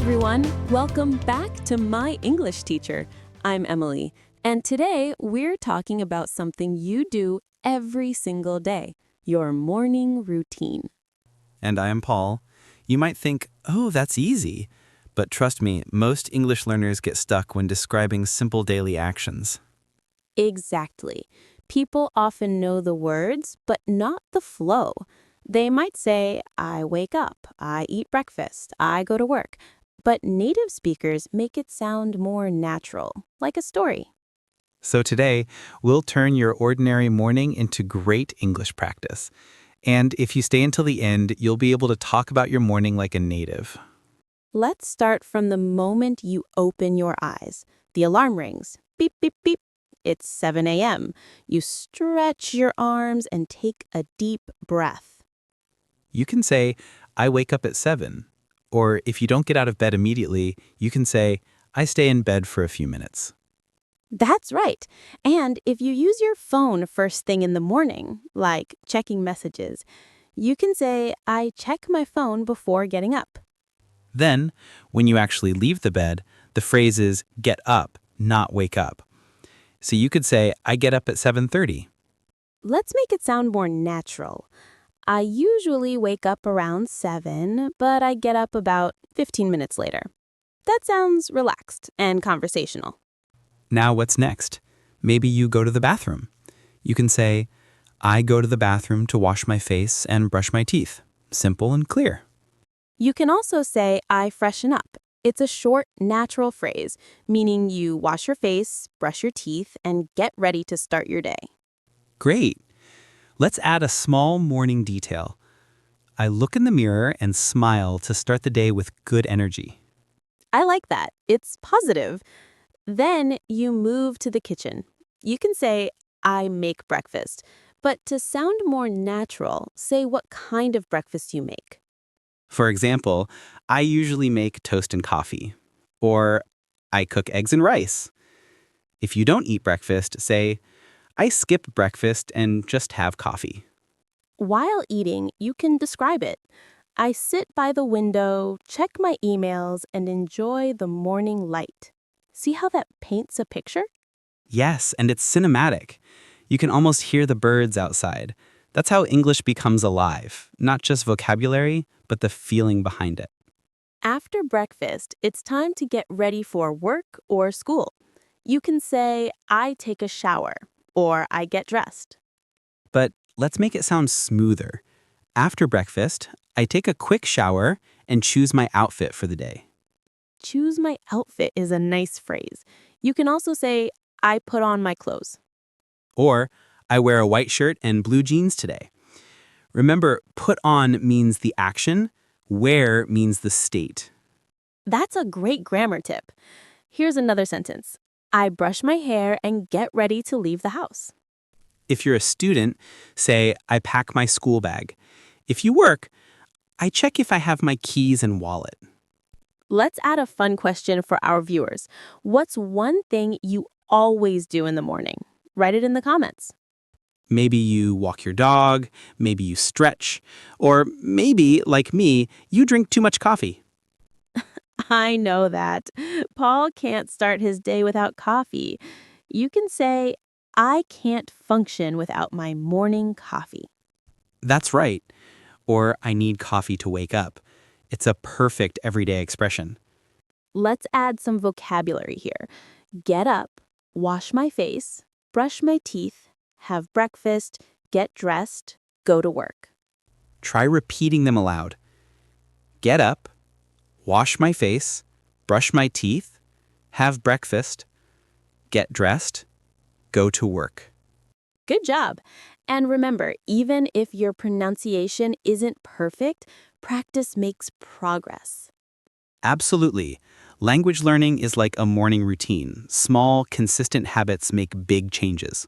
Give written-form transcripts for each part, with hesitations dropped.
everyone. Welcome back to My English Teacher. I'm Emily, and today we're talking about something you do every single day, your morning routine. And I am Paul. You might think, oh, that's easy. But trust me, most English learners get stuck when describing simple daily actions. Exactly. People often know the words, but not the flow. They might say, I wake up, I eat breakfast, I go to work. But native speakers make it sound more natural, like a story. So today, we'll turn your ordinary morning into great English practice. And if you stay until the end, you'll be able to talk about your morning like a native. Let's start from the moment you open your eyes. The alarm rings. Beep, beep, beep. It's 7 a.m. You stretch your arms and take a deep breath. You can say, I wake up at 7. Or if you don't get out of bed immediately, you can say, I stay in bed for a few minutes. That's right. And if you use your phone first thing in the morning, like checking messages, you can say, I check my phone before getting up. Then, when you actually leave the bed, the phrase is get up, not wake up. So you could say, I get up at 7:30. Let's make it sound more natural. I usually wake up around 7, but I get up about 15 minutes later. That sounds relaxed and conversational. Now what's next? Maybe you go to the bathroom. You can say, I go to the bathroom to wash my face and brush my teeth. Simple and clear. You can also say, I freshen up. It's a short, natural phrase, meaning you wash your face, brush your teeth, and get ready to start your day. Great. Let's add a small morning detail. I look in the mirror and smile to start the day with good energy. I like that. It's positive. Then you move to the kitchen. You can say, I make breakfast. But to sound more natural, say what kind of breakfast you make. For example, I usually make toast and coffee. Or I cook eggs and rice. If you don't eat breakfast, say, I skip breakfast and just have coffee. While eating, you can describe it. I sit by the window, check my emails, and enjoy the morning light. See how that paints a picture? Yes, and it's cinematic. You can almost hear the birds outside. That's how English becomes alive, not just vocabulary, but the feeling behind it. After breakfast, it's time to get ready for work or school. You can say, I take a shower, or I get dressed. But let's make it sound smoother. After breakfast, I take a quick shower and choose my outfit for the day. Choose my outfit is a nice phrase. You can also say, I put on my clothes. Or, I wear a white shirt and blue jeans today. Remember, put on means the action, wear means the state. That's a great grammar tip. Here's another sentence. I brush my hair and get ready to leave the house. If you're a student, say, I pack my school bag. If you work, I check if I have my keys and wallet. Let's add a fun question for our viewers. What's one thing you always do in the morning? Write it in the comments. Maybe you walk your dog, maybe you stretch, or maybe, like me, you drink too much coffee. I know that. Paul can't start his day without coffee. You can say, I can't function without my morning coffee. That's right. Or I need coffee to wake up. It's a perfect everyday expression. Let's add some vocabulary here. Get up, wash my face, brush my teeth, have breakfast, get dressed, go to work. Try repeating them aloud. Get up, wash my face, brush my teeth, have breakfast, get dressed, go to work. Good job. And remember, even if your pronunciation isn't perfect, practice makes progress. Absolutely. Language learning is like a morning routine. Small, consistent habits make big changes.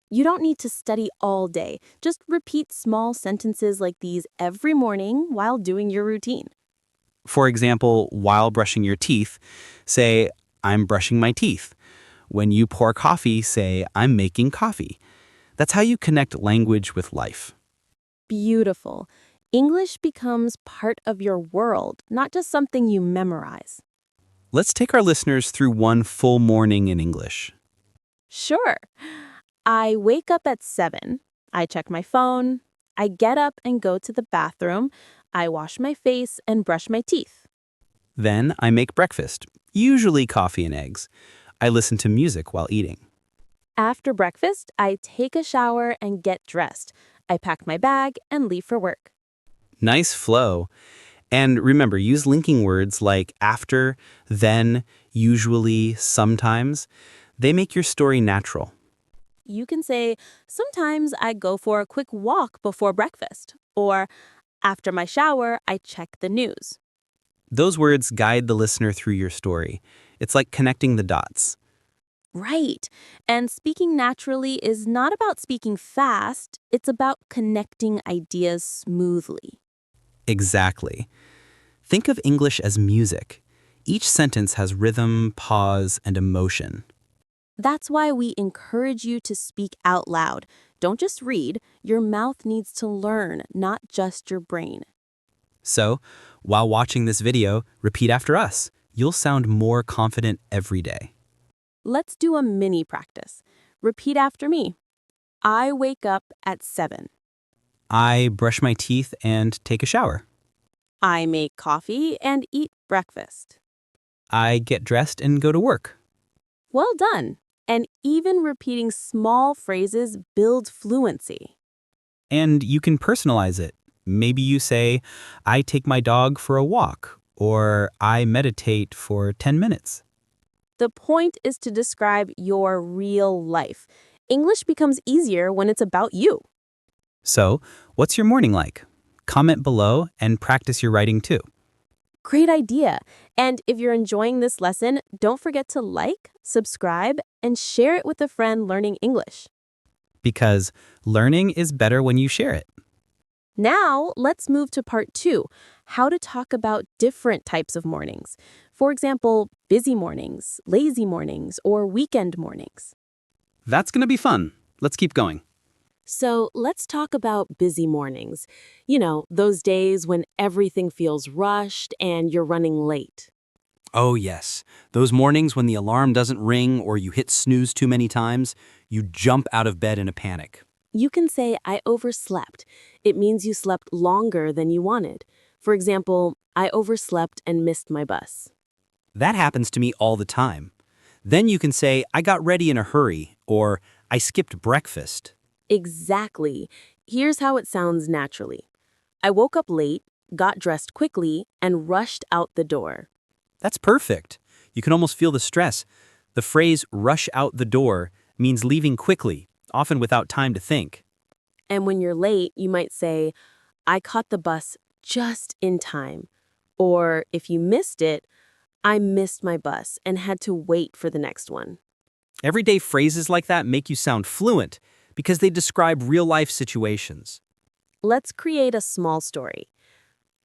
You don't need to study all day. Just repeat small sentences like these every morning while doing your routine. For example, while brushing your teeth, say, I'm brushing my teeth. When you pour coffee, say, I'm making coffee. That's how you connect language with life. Beautiful. English becomes part of your world, not just something you memorize. Let's take our listeners through one full morning in English. Sure. I wake up at 7. I check my phone. I get up and go to the bathroom. I wash my face and brush my teeth. Then I make breakfast, usually coffee and eggs. I listen to music while eating. After breakfast, I take a shower and get dressed. I pack my bag and leave for work. Nice flow. And remember, use linking words like after, then, usually, sometimes. They make your story natural. You can say, sometimes I go for a quick walk before breakfast. Or, after my shower, I check the news. Those words guide the listener through your story. It's like connecting the dots. Right. And speaking naturally is not about speaking fast, it's about connecting ideas smoothly. Exactly. Think of English as music. Each sentence has rhythm, pause, and emotion. That's why we encourage you to speak out loud. Don't just read. Your mouth needs to learn, not just your brain. So, while watching this video, repeat after us. You'll sound more confident every day. Let's do a mini practice. Repeat after me. I wake up at 7. I brush my teeth and take a shower. I make coffee and eat breakfast. I get dressed and go to work. Well done. And even repeating small phrases builds fluency. And you can personalize it. Maybe you say, I take my dog for a walk, or I meditate for 10 minutes. The point is to describe your real life. English becomes easier when it's about you. So, what's your morning like? Comment below and practice your writing too. Great idea. And if you're enjoying this lesson, don't forget to like, subscribe, and share it with a friend learning English. Because learning is better when you share it. Now, let's move to part 2, how to talk about different types of mornings. For example, busy mornings, lazy mornings, or weekend mornings. That's going to be fun. Let's keep going. So let's talk about busy mornings. You know, those days when everything feels rushed and you're running late. Oh, yes. Those mornings when the alarm doesn't ring or you hit snooze too many times, you jump out of bed in a panic. You can say, I overslept. It means you slept longer than you wanted. For example, I overslept and missed my bus. That happens to me all the time. Then you can say, I got ready in a hurry, or I skipped breakfast. Exactly. Here's how it sounds naturally. I woke up late, got dressed quickly, and rushed out the door. That's perfect. You can almost feel the stress. The phrase rush out the door means leaving quickly, often without time to think. And when you're late, you might say, I caught the bus just in time. Or if you missed it, I missed my bus and had to wait for the next one. Everyday phrases like that make you sound fluent because they describe real-life situations. Let's create a small story.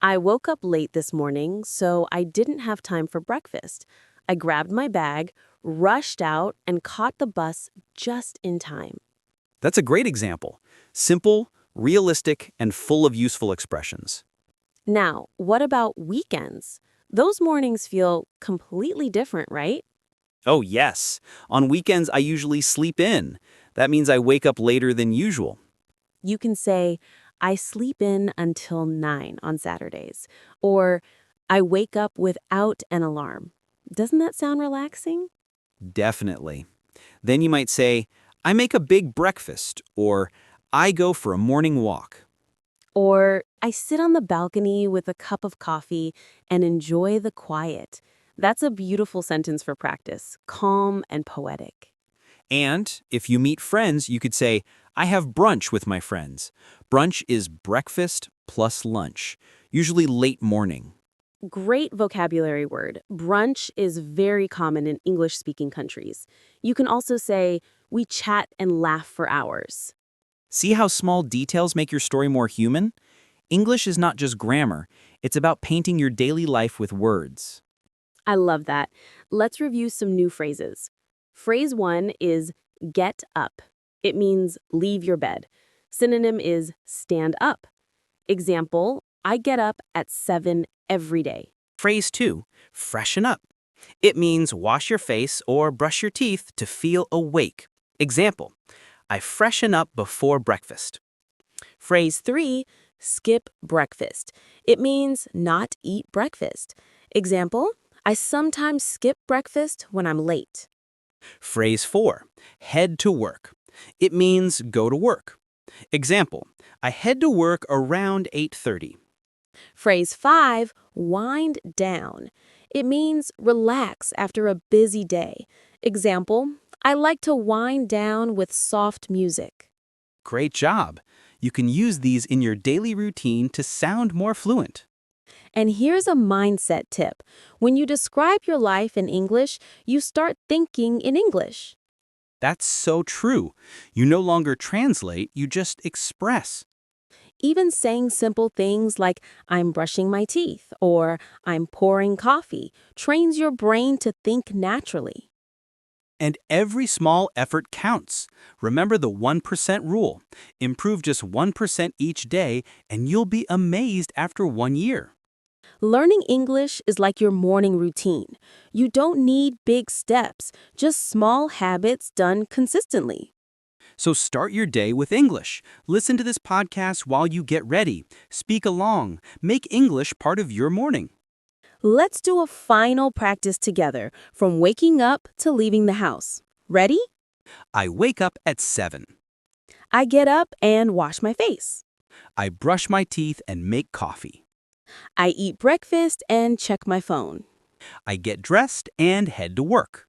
I woke up late this morning, so I didn't have time for breakfast. I grabbed my bag, rushed out, and caught the bus just in time. That's a great example. Simple, realistic, and full of useful expressions. Now, what about weekends? Those mornings feel completely different, right? Oh, yes. On weekends, I usually sleep in. That means I wake up later than usual. You can say, I sleep in until 9 on Saturdays, or I wake up without an alarm. Doesn't that sound relaxing? Definitely. Then you might say, I make a big breakfast, or I go for a morning walk. Or I sit on the balcony with a cup of coffee and enjoy the quiet. That's a beautiful sentence for practice, calm and poetic. And if you meet friends, you could say, I have brunch with my friends. Brunch is breakfast plus lunch, usually late morning. Great vocabulary word. Brunch is very common in English-speaking countries. You can also say, we chat and laugh for hours. See how small details make your story more human? English is not just grammar, it's about painting your daily life with words. I love that. Let's review some new phrases. Phrase 1 is get up. It means leave your bed. Synonym is stand up. Example, I get up at 7 every day. Phrase 2, freshen up. It means wash your face or brush your teeth to feel awake. Example, I freshen up before breakfast. Phrase 3, skip breakfast. It means not eat breakfast. Example, I sometimes skip breakfast when I'm late. Phrase 4, head to work. It means go to work. Example, I head to work around 8:30. Phrase 5, wind down. It means relax after a busy day. Example, I like to wind down with soft music. Great job. You can use these in your daily routine to sound more fluent. And here's a mindset tip. When you describe your life in English, you start thinking in English. That's so true. You no longer translate, you just express. Even saying simple things like, I'm brushing my teeth or I'm pouring coffee, trains your brain to think naturally. And every small effort counts. Remember the 1% rule. Improve just 1% each day, and you'll be amazed after 1 year. Learning English is like your morning routine. You don't need big steps, just small habits done consistently. So start your day with English. Listen to this podcast while you get ready. Speak along. Make English part of your morning. Let's do a final practice together, from waking up to leaving the house. Ready? I wake up at 7. I get up and wash my face. I brush my teeth and make coffee. I eat breakfast and check my phone. I get dressed and head to work.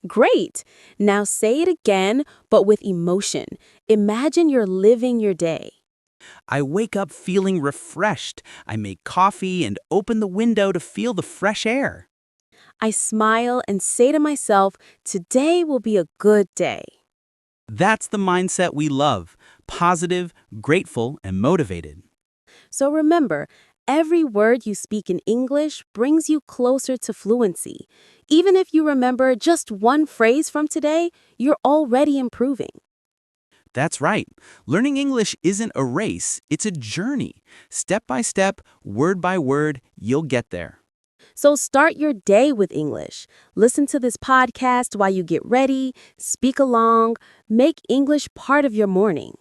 Great! Now say it again, but with emotion. Imagine you're living your day. I wake up feeling refreshed. I make coffee and open the window to feel the fresh air. I smile and say to myself, today will be a good day. That's the mindset we love. Positive, grateful, and motivated. So remember, every word you speak in English brings you closer to fluency. Even if you remember just one phrase from today, you're already improving. That's right. Learning English isn't a race, it's a journey. Step by step, word by word, you'll get there. So start your day with English. Listen to this podcast while you get ready, speak along, make English part of your morning.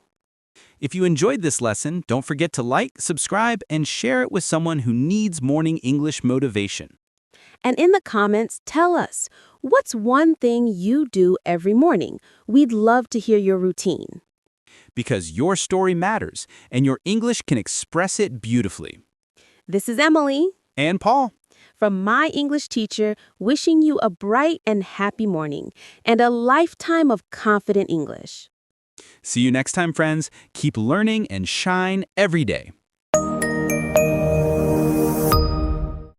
If you enjoyed this lesson, don't forget to like, subscribe, and share it with someone who needs morning English motivation. And in the comments, tell us, what's one thing you do every morning? We'd love to hear your routine. Because your story matters, and your English can express it beautifully. This is Emily And Paul. from My English Teacher, wishing you a bright and happy morning and a lifetime of confident English. See you next time, friends. Keep learning and shine every day.